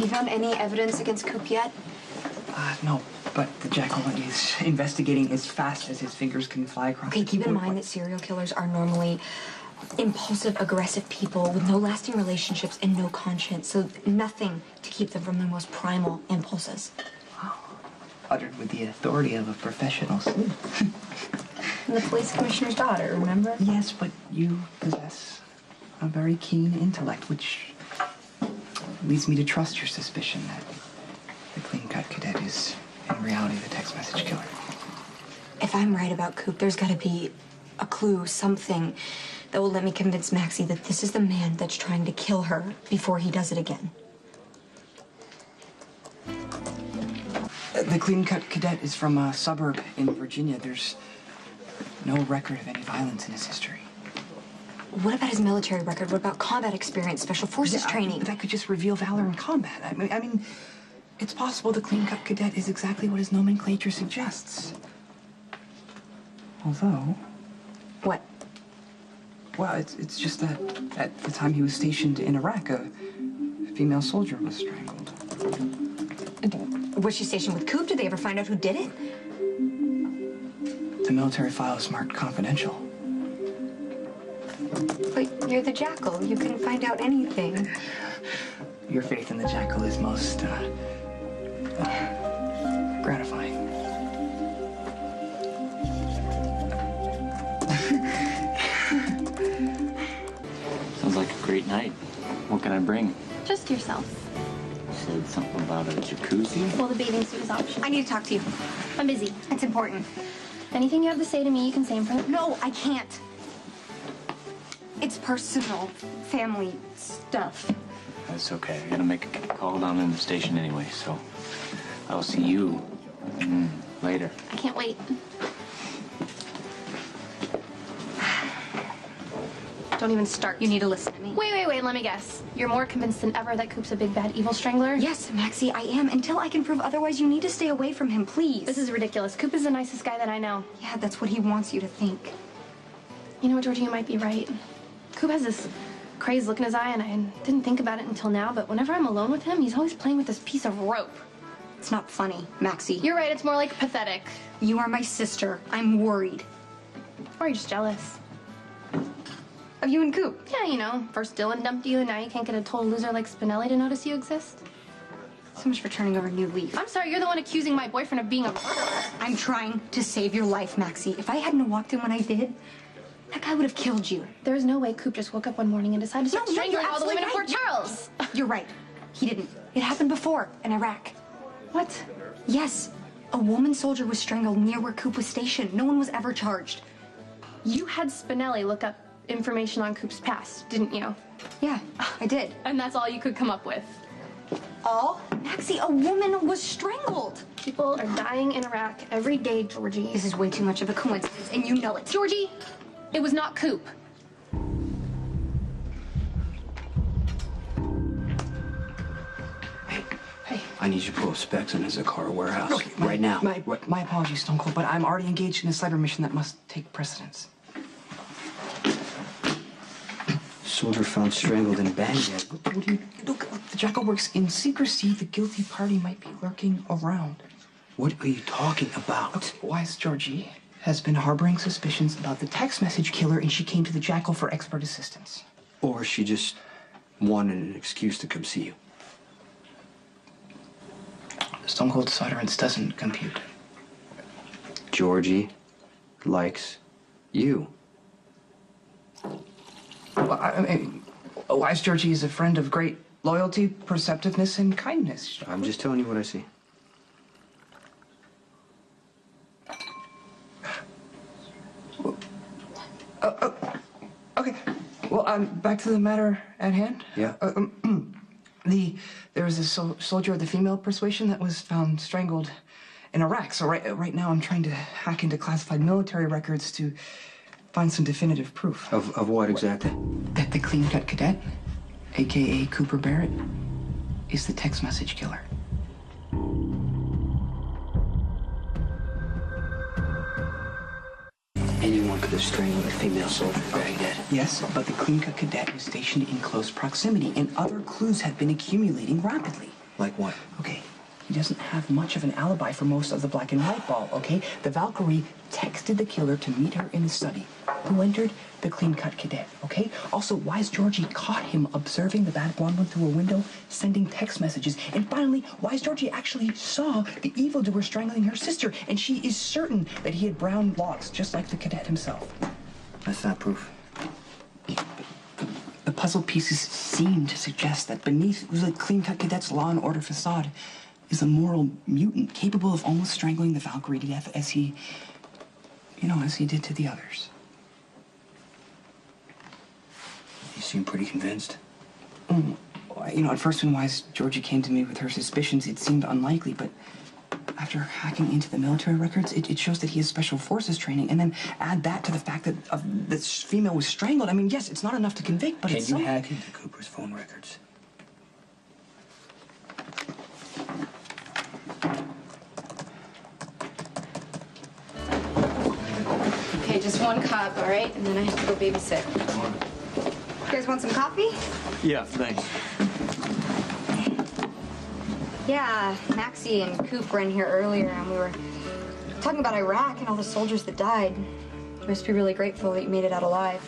you found any evidence against Coop yet? No, but the jackal is investigating as fast as his fingers can fly across the Okay, keep in keyboard. mind that serial killers are normally impulsive, aggressive people with no lasting relationships and no conscience, so nothing to keep them from their most primal impulses. Wow. Uttered with the authority of a professional sleuth. And the police commissioner's daughter, remember? Yes, but you possess a very keen intellect, which leads me to trust your suspicion that the clean-cut cadet is, in reality, the text message killer. If I'm right about Coop, there's got to be a clue, something that will let me convince Maxie that this is the man that's trying to kill her before he does it again. The clean-cut cadet is from a suburb in Virginia. There's no record of any violence in his history. What about his military record? What about combat experience, special forces training? That could just reveal valor in combat. I mean, it's possible the clean-cut cadet is exactly what his nomenclature suggests. Although... What? Well, it's just that at the time he was stationed in Iraq, a female soldier was strangled. Was she stationed with Coop? Did they ever find out who did it? The military file is marked confidential. But you're the jackal. You can find out anything. Your faith in the jackal is most, gratifying. Sounds like a great night. What can I bring? Just yourself. Said something about a jacuzzi? Well, the bathing suit is optional. I need to talk to you. I'm busy. It's important. Anything you have to say to me, you can say in front. No, I can't. It's personal, family stuff. That's okay. I gotta make a call down in the station anyway, so I'll see you later. I can't wait. Don't even start. You need to listen to me. Wait, let me guess. You're more convinced than ever that Coop's a big, bad, evil strangler? Yes, Maxie, I am. Until I can prove otherwise, you need to stay away from him, please. This is ridiculous. Coop is the nicest guy that I know. Yeah, that's what he wants you to think. You know what, Georgie, you might be right. Coop has this crazed look in his eye, and I didn't think about it until now, but whenever I'm alone with him, he's always playing with this piece of rope. It's not funny, Maxie. You're right, it's more like pathetic. You are my sister. I'm worried. Or you're just jealous. Of you and Coop? Yeah, you know, first Dylan dumped you, and now you can't get a total loser like Spinelli to notice you exist. So much for turning over a new leaf. I'm sorry, you're the one accusing my boyfriend of being a murderer. I'm trying to save your life, Maxie. If I hadn't walked in when I did, that guy would have killed you. There's no way Coop just woke up one morning and decided to start strangling all the women in Fort Charles. You're right. He didn't. It happened before in Iraq. What? Yes. A woman soldier was strangled near where Coop was stationed. No one was ever charged. You had Spinelli look up information on Coop's past, didn't you? Yeah, I did. And that's all you could come up with. All? Maxie, a woman was strangled. People are dying in Iraq every day, Georgie. This is way too much of a coincidence, and you know it. Georgie, it was not Coop. Hey. I need you to pull up specs on his car warehouse. Okay, right now. My apologies, Stone Cold, but I'm already engaged in a cyber mission that must take precedence. Soldier found strangled in Baghdad. Look, the jackal works in secrecy. The guilty party might be lurking around. What are you talking about? Wise Georgie has been harboring suspicions about the text message killer, and she came to the jackal for expert assistance. Or she just wanted an excuse to come see you. Stone Cold's utterance doesn't compute. Georgie likes you. Well, I mean, Wise Georgie is a friend of great loyalty, perceptiveness, and kindness. I'm just telling you what I see. Okay. Well, back to the matter at hand. Yeah. There was a soldier of the female persuasion that was found strangled in Iraq. So right now I'm trying to hack into classified military records to find some definitive proof. Of what exactly? That the clean-cut cadet, a.k.a. Cooper Barrett, is the text message killer. Anyone could have strangled a female soldier in Baghdad. Yes, but the clean-cut cadet was stationed in close proximity, and other clues have been accumulating rapidly. Like what? Okay, he doesn't have much of an alibi for most of the black and white ball, okay? The Valkyrie texted the killer to meet her in the study, who entered the clean-cut cadet, okay? Also, why's Georgie caught him observing the bad blonde one through a window, sending text messages? And finally, why's Georgie actually saw the evildoer strangling her sister, and she is certain that he had brown locks, just like the cadet himself? That's not proof. The puzzle pieces seem to suggest that beneath the clean-cut cadet's law and order facade is a moral mutant capable of almost strangling the Valkyrie to death as he did to the others. You seem pretty convinced. At first when wise Georgie came to me with her suspicions, it seemed unlikely, but after hacking into the military records, it shows that he has special forces training, and then add that to the fact that this female was strangled. I mean, yes, it's not enough to convict, but Can you hack into Cooper's phone records? Okay, just one cup, all right? And then I have to go babysit. You guys want some coffee? Yeah, thanks. Yeah, Maxie and Coop were in here earlier, and we were talking about Iraq and all the soldiers that died. You must be really grateful that you made it out alive.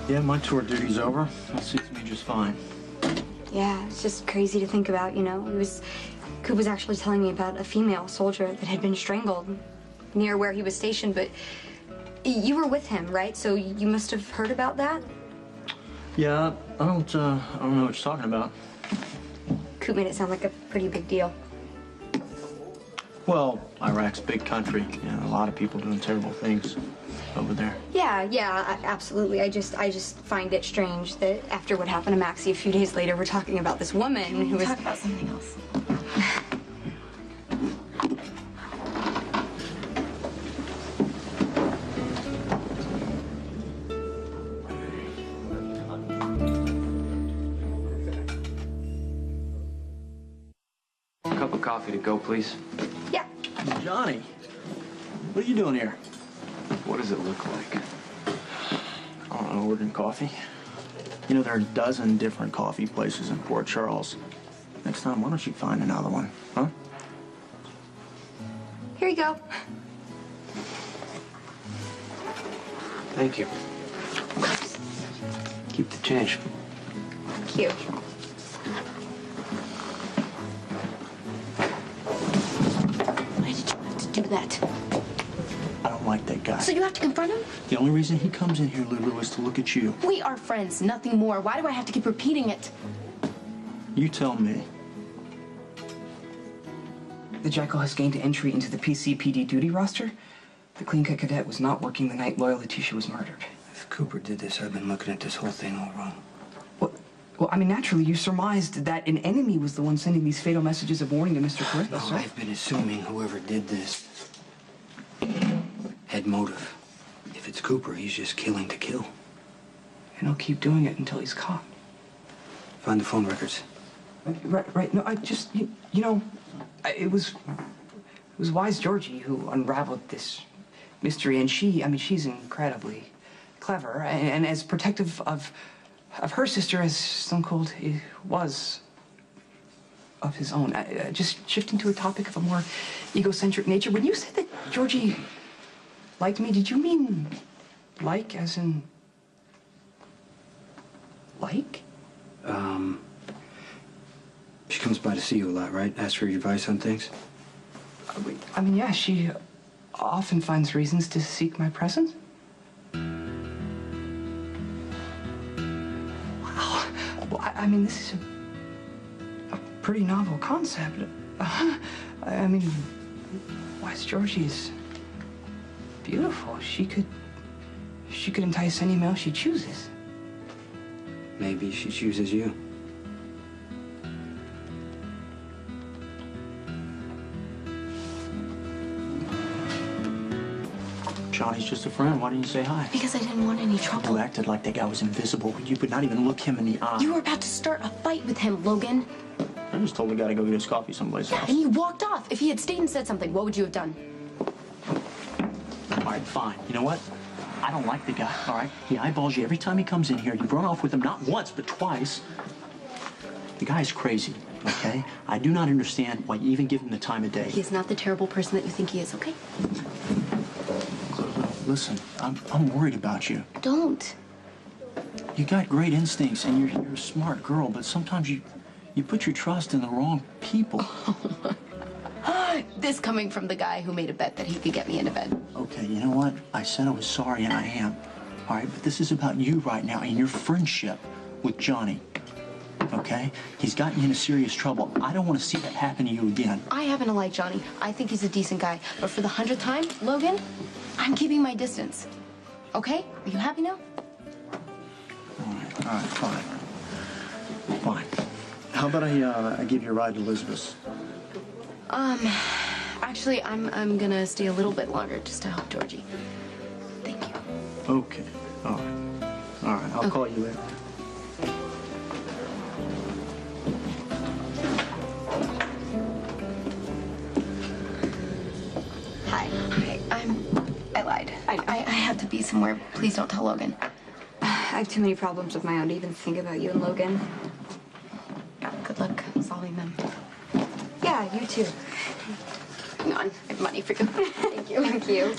Yeah, my tour duty's over. That suits me just fine. Yeah, it's just crazy to think about, Coop was actually telling me about a female soldier that had been strangled near where he was stationed, but you were with him, right? So you must have heard about that? Yeah, I don't know what you're talking about. Coop made it sound like a pretty big deal. Well, Iraq's a big country. A lot of people doing terrible things over there. Yeah, absolutely. I just find it strange that after what happened to Maxie a few days later, we're talking about this woman who was... Talk about something else. Cup of coffee to go, please. Yeah. Johnny, what are you doing here? What does it look like? I don't know, ordering coffee. There are a dozen different coffee places in Port Charles. Next time, why don't you find another one, huh? Here you go. Thank you. Keep the change. Cute. Why did you have to do that? I don't like that guy. So you have to confront him? The only reason he comes in here, Lulu, is to look at you. We are friends, nothing more. Why do I have to keep repeating it? You tell me. The Jackal has gained entry into the PCPD duty roster. The clean-cut cadet was not working the night Loyal Letitia was murdered. If Cooper did this, I've been looking at this whole thing all wrong. Well, naturally, you surmised that an enemy was the one sending these fatal messages of warning to Mr. Carithus, No, right? I've been assuming whoever did this had motive. If it's Cooper, he's just killing to kill. And he'll keep doing it until he's caught. Find the phone records. Right. No, I just, it was wise Georgie who unraveled this mystery, and she's incredibly clever, and as protective of her sister as Stone Cold was of his own. Just shifting to a topic of a more egocentric nature, when you said that Georgie liked me, did you mean like as in like? She comes by to see you a lot, right? Ask for your advice on things? Yeah, she often finds reasons to seek my presence. Wow. Well, this is a pretty novel concept. Wise Georgie is beautiful. She could entice any male she chooses. Maybe she chooses you. Johnny's just a friend. Why didn't you say hi? Because I didn't want any trouble. You acted like that guy was invisible. You would not even look him in the eye. You were about to start a fight with him, Logan. I just told the guy to go get his coffee someplace else. And he walked off. If he had stayed and said something, what would you have done? All right, fine. You know what? I don't like the guy, all right? He eyeballs you every time he comes in here. You've run off with him not once, but twice. The guy's crazy, okay? I do not understand why you even give him the time of day. He is not the terrible person that you think he is, okay? Listen, I'm worried about you. Don't. You got great instincts and you're a smart girl, but sometimes you put your trust in the wrong people. This coming from the guy who made a bet that he could get me into bed. Okay, you know what? I said I was sorry, and I am. All right, but this is about you right now and your friendship with Johnny. Okay? He's gotten you into serious trouble. I don't want to see that happen to you again. I happen to like Johnny. I think he's a decent guy. But for the 100th time, Logan, I'm keeping my distance. Okay? Are you happy now? All right, fine. Fine. How about I give you a ride to Elizabeth's? Actually, I'm gonna stay a little bit longer just to help Georgie. Thank you. Okay. All right. All right, I'll call you later. Hi. I lied. I have to be somewhere. Please don't tell Logan. I have too many problems of my own to even think about you and Logan. Good luck solving them. Yeah, you too. Hang on. I have money for you. Thank you. Thank you.